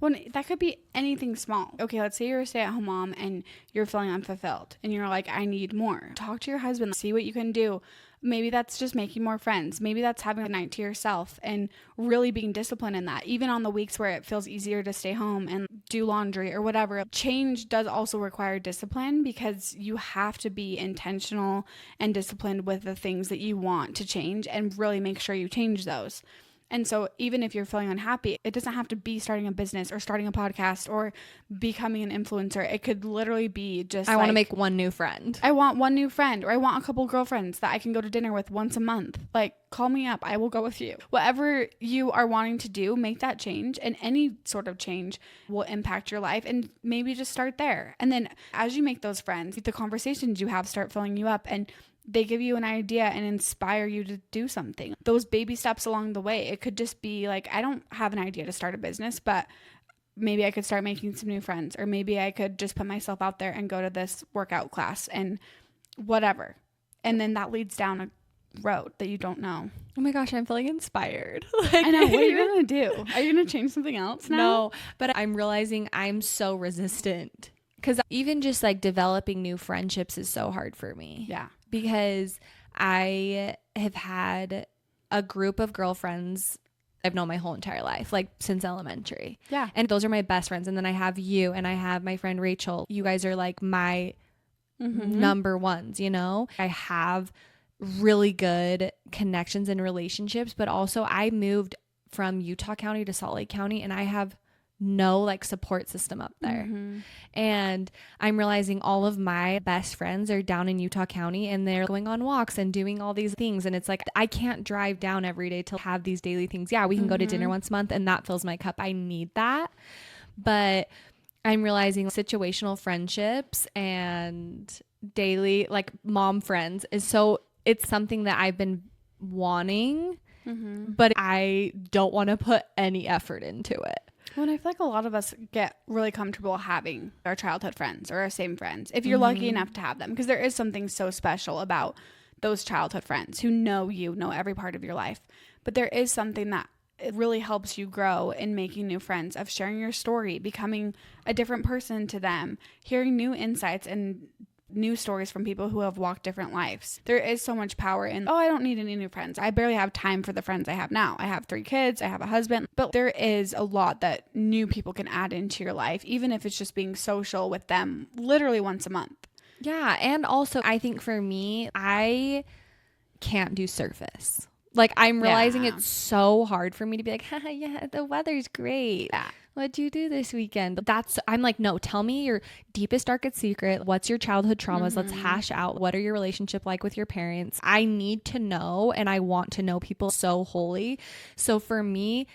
Well, that could be anything small. Okay, let's say you're a stay-at-home mom and you're feeling unfulfilled and you're like, I need more. Talk to your husband, see what you can do. Maybe that's just making more friends. Maybe that's having a night to yourself and really being disciplined in that. Even on the weeks where it feels easier to stay home and do laundry or whatever. Change does also require discipline, because you have to be intentional and disciplined with the things that you want to change and really make sure you change those. And so even if you're feeling unhappy, it doesn't have to be starting a business or starting a podcast or becoming an influencer. It could literally be just, I want to make one new friend. I want one new friend, or I want a couple girlfriends that I can go to dinner with once a month. Like, call me up. I will go with you. Whatever you are wanting to do, make that change. And any sort of change will impact your life. And maybe just start there. And then as you make those friends, the conversations you have start filling you up, and they give you an idea and inspire you to do something. Those baby steps along the way. It could just be like, I don't have an idea to start a business, but maybe I could start making some new friends, or maybe I could just put myself out there and go to this workout class and whatever. And then that leads down a road that you don't know. Oh my gosh, I'm feeling inspired. I know. What are you going to do? Are you going to change something else now? No, but I'm realizing I'm so resistant, because even just like developing new friendships is so hard for me. Yeah. Because I have had a group of girlfriends I've known my whole entire life, like since elementary. Yeah. And those are my best friends. And then I have you, and I have my friend Rachel. You guys are like my number ones, I have really good connections and relationships, but also I moved from Utah County to Salt Lake County, and I have no like support system up there. And I'm realizing all of my best friends are down in Utah County, and they're going on walks and doing all these things. And it's like, I can't drive down every day to have these daily things. Yeah, we can go to dinner once a month, and that fills my cup. I need that. But I'm realizing situational friendships and daily like mom friends it's something that I've been wanting, but I don't want to put any effort into it. Well, and I feel like a lot of us get really comfortable having our childhood friends or our same friends, if you're lucky enough to have them, because there is something so special about those childhood friends who know every part of your life. But there is something that it really helps you grow in making new friends, of sharing your story, becoming a different person to them, hearing new insights and new stories from people who have walked different lives. There is so much power in, oh, I don't need any new friends. I barely have time for the friends I have now. I have 3 kids, I have a husband, but there is a lot that new people can add into your life, even if it's just being social with them literally once a month. Yeah. And also, I think for me, I can't do surface. Like, I'm realizing it's so hard for me to be like, haha, yeah, the weather's great. Yeah. What'd you do this weekend? I'm like, no, tell me your deepest, darkest secret. What's your childhood traumas? Let's hash out. What are your relationship like with your parents? I need to know, and I want to know people so wholly. So for me,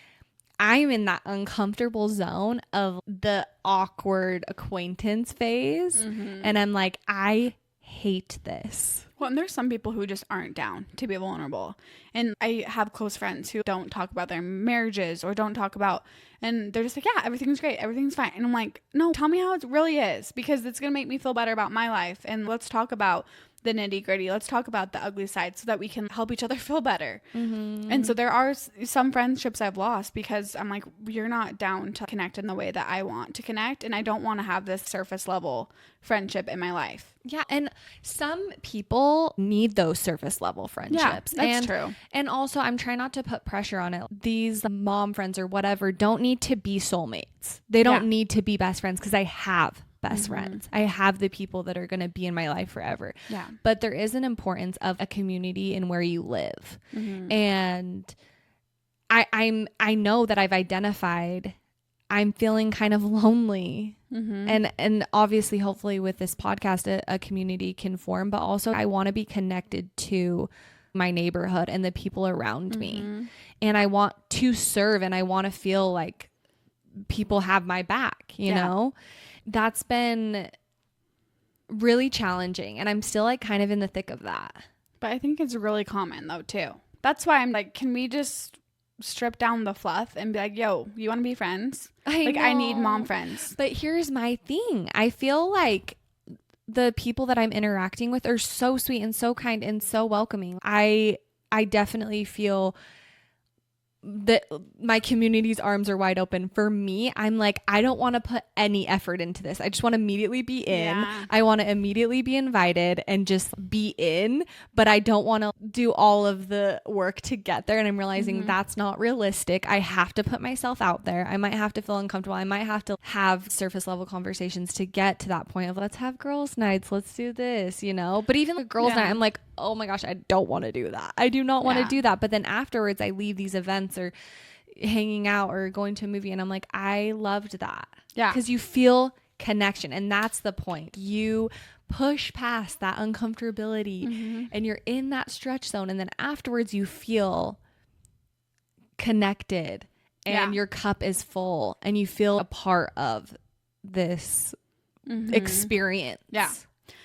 I'm in that uncomfortable zone of the awkward acquaintance phase. And I'm like, I hate this. Well, and there's some people who just aren't down to be vulnerable. And I have close friends who don't talk about their marriages or don't talk about, and they're just like, yeah, everything's great, everything's fine. And I'm like, no, tell me how it really is, because it's going to make me feel better about my life. And let's talk about the nitty gritty. Let's talk about the ugly side so that we can help each other feel better. And so there are some friendships I've lost because I'm like, you're not down to connect in the way that I want to connect. And I don't want to have this surface level friendship in my life. Yeah. And some people need those surface level friendships. Yeah, that's true. And also, I'm trying not to put pressure on it. These mom friends or whatever don't need to be soulmates. They don't need to be best friends, because I have best friends. I have the people that are going to be in my life forever. Yeah. But there is an importance of a community in where you live. And I know that I've identified I'm feeling kind of lonely. And obviously, hopefully with this podcast, a community can form, but also I want to be connected to my neighborhood and the people around me. And I want to serve, and I want to feel like people have my back, you know? That's been really challenging, and I'm still like kind of in the thick of that. But I think it's really common though too. That's why I'm like, can we just strip down the fluff and be like, yo, you want to be friends? I need mom friends. But here's my thing. I feel like the people that I'm interacting with are so sweet and so kind and so welcoming. I definitely feel that my community's arms are wide open. For me, I'm like, I don't want to put any effort into this. I just want to immediately be in. Yeah. I want to immediately be invited and just be in, but I don't want to do all of the work to get there. And I'm realizing that's not realistic. I have to put myself out there. I might have to feel uncomfortable. I might have to have surface level conversations to get to that point of, let's have girls' nights. Let's do this, you know? But even the girls' night, I'm like, oh my gosh, I don't want to do that. I do not want to do that. But then afterwards, I leave these events or hanging out or going to a movie, and I'm like, I loved that. Yeah. Because you feel connection, and that's the point. You push past that uncomfortability and you're in that stretch zone, and then afterwards you feel connected and your cup is full and you feel a part of this experience. Yeah.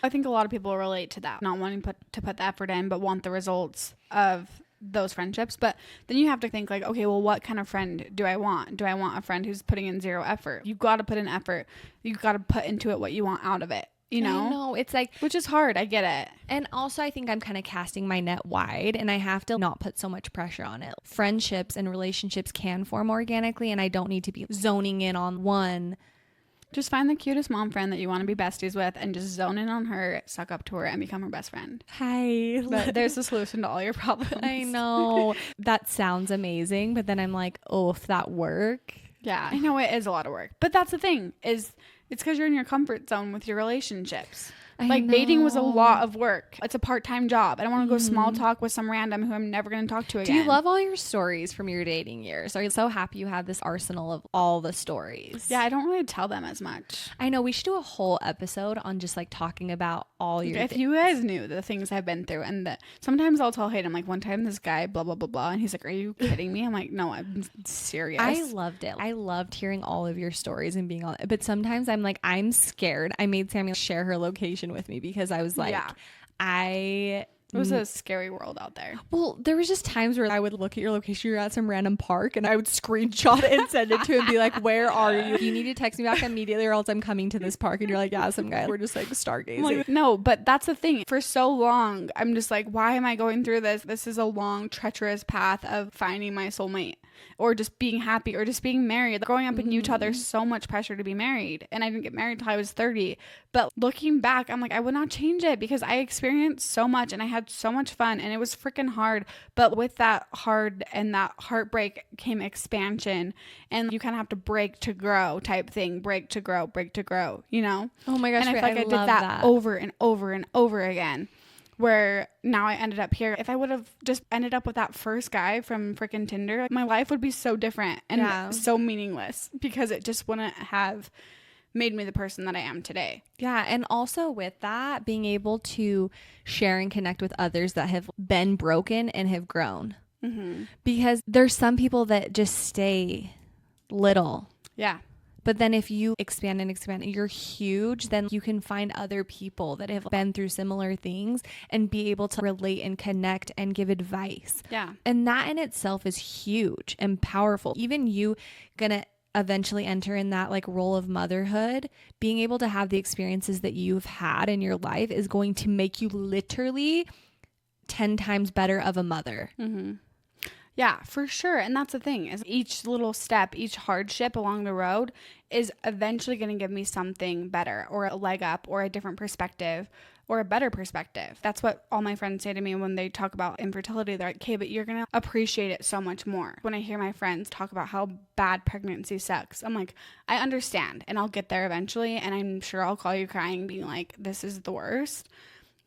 I think a lot of people relate to that, not wanting to put the effort in, but want the results of those friendships. But then you have to think like, okay, well, what kind of friend do I want? Do I want a friend who's putting in zero effort? You've got to put in effort. You've got to put into it what you want out of it, you know? I know. It's like, which is hard. I get it. And also I think I'm kind of casting my net wide, and I have to not put so much pressure on it. Friendships and relationships can form organically, and I don't need to be zoning in on one. Just find the cutest mom friend that you want to be besties with and just zone in on her, suck up to her, and become her best friend. Hi. There's a solution to all your problems. I know. That sounds amazing, but then I'm like, oh, if that work. Yeah, I know it is a lot of work. But that's the thing, is it's because you're in your comfort zone with your relationships. Like dating was a lot of work. It's a part-time job. I don't want to go small talk with some random who I'm never going to talk to again. Do you love all your stories from your dating years? Are you so happy you have this arsenal of all the stories? Yeah, I don't really tell them as much. I know. We should do a whole episode on just like talking about all your If you guys knew the things I've been through, and sometimes I'll tell Hayden, like, one time this guy blah blah blah blah, and he's like, are you kidding me? I'm like, no, I'm serious. I loved it. I loved hearing all of your stories and being on it. But sometimes I'm like, I'm scared. I made Sammy share her location with me because I was like, it was a scary world out there. Well, there was just times where I would look at your location, you're at some random park, and I would screenshot it and send it to him and be like, where are you? You need to text me back immediately or else I'm coming to this park. And you're like, yeah, some guy. We're just like stargazing. Like, no, but that's the thing. For so long, I'm just like, why am I going through this? This is a long, treacherous path of finding my soulmate. or just being happy or just being married. Growing up in Utah, there's so much pressure to be married, and I didn't get married till I was 30. But looking back, I'm like, I would not change it because I experienced so much and I had so much fun, and it was freaking hard. But with that hard and that heartbreak came expansion, and you kind of have to break to grow type thing. Break to grow, break to grow, you know? Oh my gosh, and I feel like I did that over and over and over again, where now I ended up here. If I would have just ended up with that first guy from freaking Tinder, my life would be so different and so meaningless, because it just wouldn't have made me the person that I am today. Yeah. And also with that, being able to share and connect with others that have been broken and have grown. Because there's some people that just stay little. Yeah. But then if you expand and expand, you're huge, then you can find other people that have been through similar things and be able to relate and connect and give advice. Yeah. And that in itself is huge and powerful. Even you gonna eventually enter in that like role of motherhood, being able to have the experiences that you've had in your life is going to make you literally 10 times better of a mother. Yeah, for sure. And that's the thing, is each little step, each hardship along the road is eventually going to give me something better, or a leg up, or a different perspective, or a better perspective. That's what all my friends say to me when they talk about infertility. They're like, okay, but you're going to appreciate it so much more. When I hear my friends talk about how bad pregnancy sucks, I'm like, I understand, and I'll get there eventually. And I'm sure I'll call you crying, being like, this is the worst.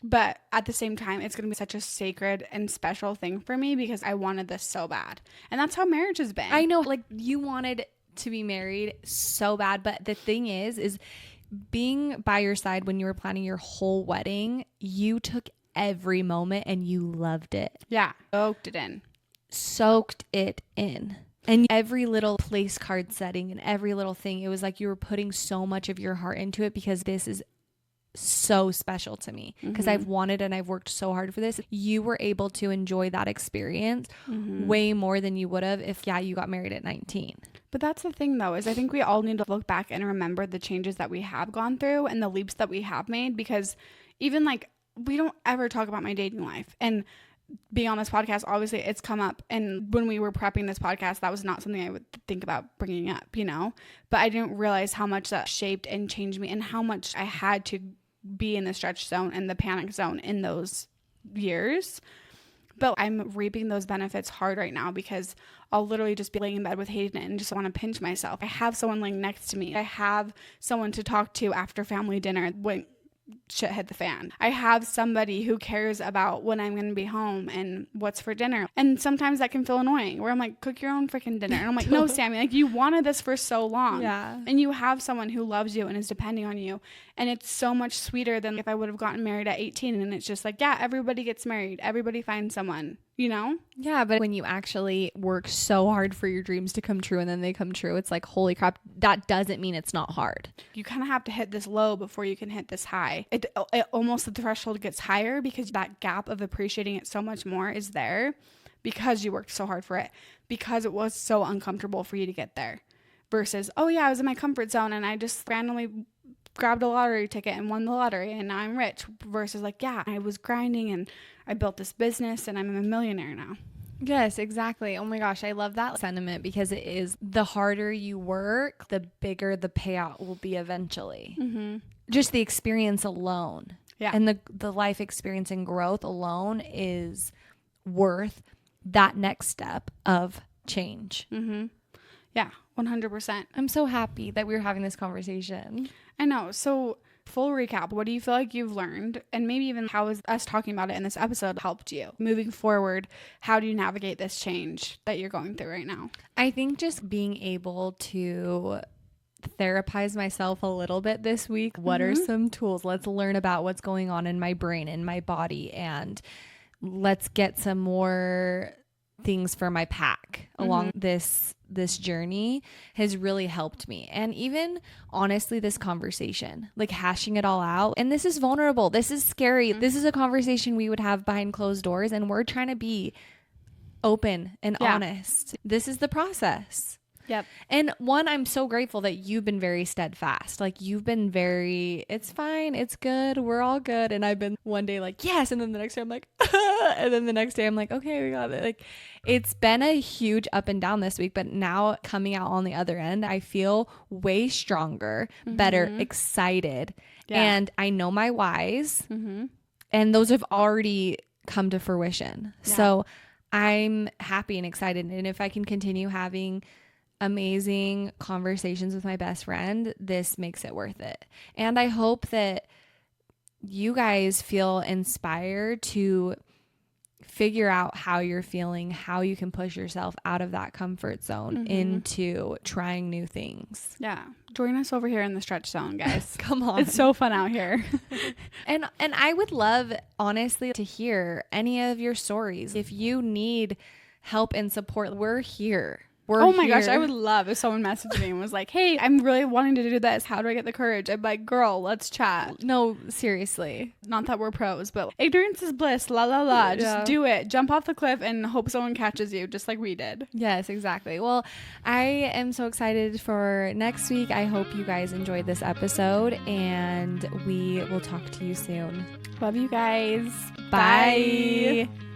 But at the same time, it's going to be such a sacred and special thing for me, because I wanted this so bad. And that's how marriage has been. I know, like, you wanted to be married so bad. But the thing is being by your side when you were planning your whole wedding, you took every moment and you loved it. Yeah. Soaked it in. And every little place card setting and every little thing, it was like you were putting so much of your heart into it, because this is so special to me, because I've wanted and I've worked so hard for this. You were able to enjoy that experience way more than you would have if you got married at 19. But that's the thing, though, is I think we all need to look back and remember the changes that we have gone through and the leaps that we have made, because even like, we don't ever talk about my dating life. And being on this podcast, obviously it's come up, and when we were prepping this podcast, that was not something I would think about bringing up, you know? But I didn't realize how much that shaped and changed me, and how much I had to be in the stretch zone and the panic zone in those years. But I'm reaping those benefits hard right now, because I'll literally just be laying in bed with Hayden and just want to pinch myself. I have someone laying next to me. I have someone to talk to after family dinner when shit hit the fan. I have somebody who cares about when I'm going to be home and what's for dinner. And sometimes that can feel annoying, where I'm like, cook your own freaking dinner. And I'm like, no, Sammy, like, you wanted this for so long. Yeah. And you have someone who loves you and is depending on you. And it's so much sweeter than if I would have gotten married at 18. And it's just like, yeah, everybody gets married. Everybody finds someone, you know? Yeah, but when you actually work so hard for your dreams to come true and then they come true, it's like, holy crap, that doesn't mean it's not hard. You kind of have to hit this low before you can hit this high. It almost, the threshold gets higher, because that gap of appreciating it so much more is there, because you worked so hard for it, because it was so uncomfortable for you to get there, versus, oh yeah, I was in my comfort zone and I just randomly grabbed a lottery ticket and won the lottery and now I'm rich, versus like, yeah, I was grinding and I built this business and I'm a millionaire now. Yes, exactly. Oh my gosh, I love that sentiment, because it is, the harder you work, the bigger the payout will be eventually. Just the experience alone. Yeah. And the life experience and growth alone is worth that next step of change. Yeah, 100%. I'm so happy that we're having this conversation. I know. So, full recap, what do you feel like you've learned? And maybe even how is us talking about it in this episode helped you? Moving forward, how do you navigate this change that you're going through right now? I think just being able to therapize myself a little bit this week. What are some tools? Let's learn about what's going on in my brain, in my body, and let's get some more things for my pack along this journey has really helped me. And even honestly, this conversation, like hashing it all out, and this is vulnerable, this is scary, this is a conversation we would have behind closed doors, and we're trying to be open and honest. This is the process. Yep. And one, I'm so grateful that you've been very steadfast. Like you've been very, it's fine, it's good, we're all good. And I've been one day like, yes. And then the next day I'm like, and then the next day I'm like, okay, we got it. Like it's been a huge up and down this week, but now coming out on the other end, I feel way stronger, better, excited. Yeah. And I know my whys, and those have already come to fruition. Yeah. So I'm happy and excited. And if I can continue having amazing conversations with my best friend, this makes it worth it. And I hope that you guys feel inspired to figure out how you're feeling, how you can push yourself out of that comfort zone into trying new things. Yeah. Join us over here in the stretch zone, guys. Come on. It's so fun out here. And I would love, honestly, to hear any of your stories. If you need help and support, we're here. Oh my gosh, I would love if someone messaged me and was like, hey, I'm really wanting to do this. How do I get the courage? I'm like, girl, let's chat. No, seriously. Not that we're pros, but ignorance is bliss. La la la. Just do it. Jump off the cliff and hope someone catches you, just like we did. Yes, exactly. Well, I am so excited for next week. I hope you guys enjoyed this episode, and we will talk to you soon. Love you guys. Bye. Bye.